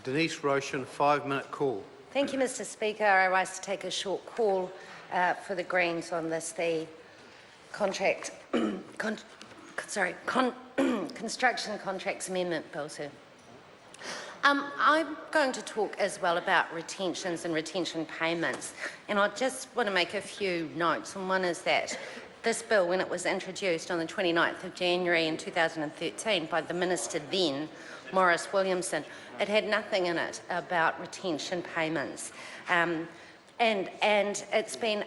Denise Roshan, 5-minute call. Thank you, Mr. Speaker. I rise to take a short call for the Greens on this, the contract, construction contracts amendment bill, sir. I'm going to talk as well about retentions and retention payments, and I just want to make a few notes. And one is that this bill, when it was introduced on the 29th of January in 2013 by the Minister then, Maurice Williamson, it had nothing in it about retention payments. And it's been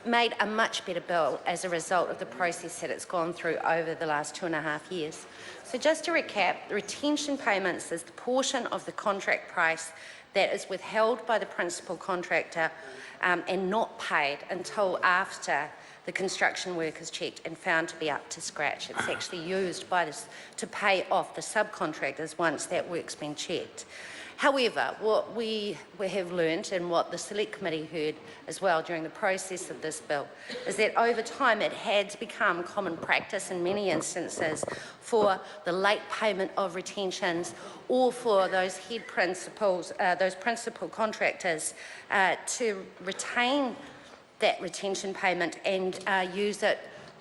made a much better bill as a result of the process that it's gone through over the last 2.5 years. So just to recap, retention payments is the portion of the contract price that is withheld by the principal contractor and not paid until after the construction work is checked and found to be up to scratch. It's actually used by this to pay off the subcontractors once that work's been checked. However, what we have learnt and what the Select Committee heard as well during the process of this bill is that over time it had become common practice in many instances for the late payment of retentions or for those head principals, those principal contractors to retain that retention payment and use it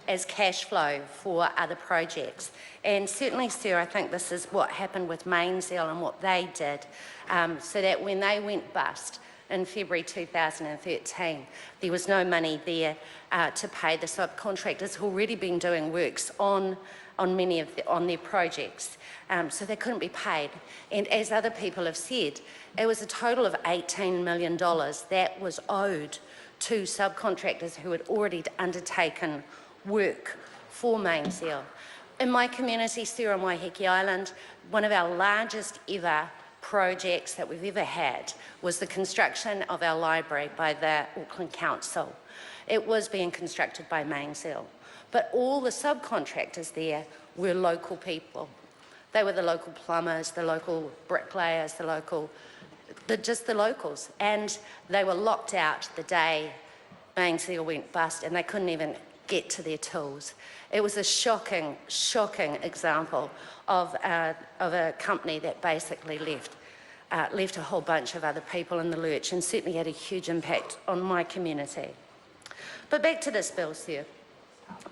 as cash flow for other projects. And certainly, sir, I think this is what happened with Mainzeal and what they did, so that when they went bust in February 2013, there was no money there to pay the subcontractors who had already been doing works on many of their projects, so they couldn't be paid. And as other people have said, it was a total of $18 million that was owed to subcontractors who had already undertaken work for Mainzeal. In my community, sir, on Waiheke Island, one of our largest ever projects that we've ever had was the construction of our library by the Auckland Council. It was being constructed by Mainzeal, but all the subcontractors there were local people. They were the local plumbers, the local bricklayers, just the locals, and they were locked out the day Mainzeal went bust, and they couldn't even get to their tools. It was a shocking, shocking example of a company that basically left a whole bunch of other people in the lurch, and certainly had a huge impact on my community. But back to this bill, sir.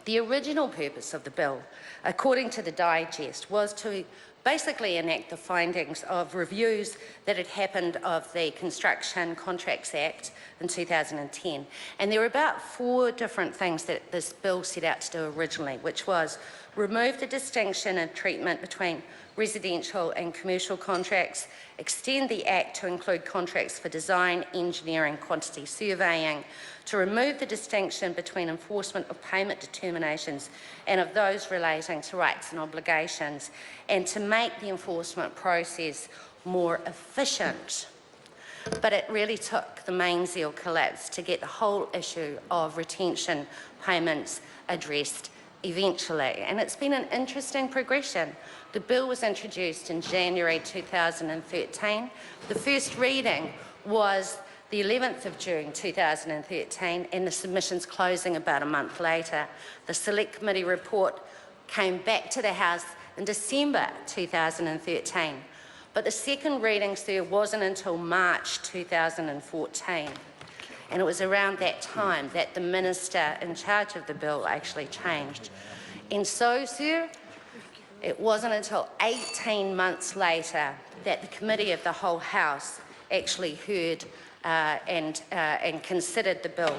The original purpose of the bill, according to the digest, was to basically enact the findings of reviews that had happened of the Construction Contracts Act in 2010. And there were about 4 different things that this bill set out to do originally, which was remove the distinction and treatment between residential and commercial contracts, extend the Act to include contracts for design, engineering, quantity surveying, to remove the distinction between enforcement of payment determinations and of those relating to rights and obligations, and to make the enforcement process more efficient. But it really took the Mainzeal collapse to get the whole issue of retention payments addressed eventually, and it's been an interesting progression. The bill was introduced in January 2013. The first reading was the 11th of June 2013, and the submissions closing about a month later. The Select Committee report came back to the House in December 2013, but the second reading, sir, wasn't until March 2014. And it was around that time that the minister in charge of the bill actually changed. And so, sir, it wasn't until 18 months later that the Committee of the whole House actually heard and considered the bill.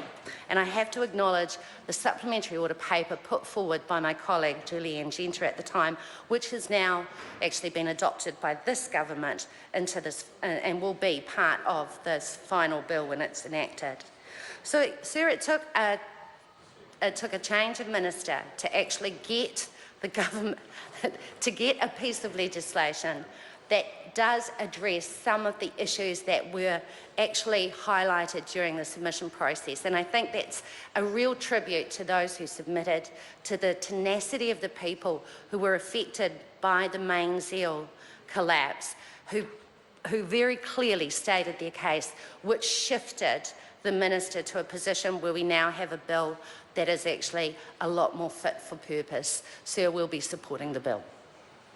And I have to acknowledge the supplementary order paper put forward by my colleague Julianne Genter at the time, which has now actually been adopted by this government into this and will be part of this final bill when it's enacted. So, sir, it took a change of minister to actually get the government to get a piece of legislation that does address some of the issues that were actually highlighted during the submission process. And I think that's a real tribute to those who submitted, to the tenacity of the people who were affected by the Mainzeal collapse, who very clearly stated their case, which shifted the minister to a position where we now have a bill that is actually a lot more fit for purpose. So we'll be supporting the bill.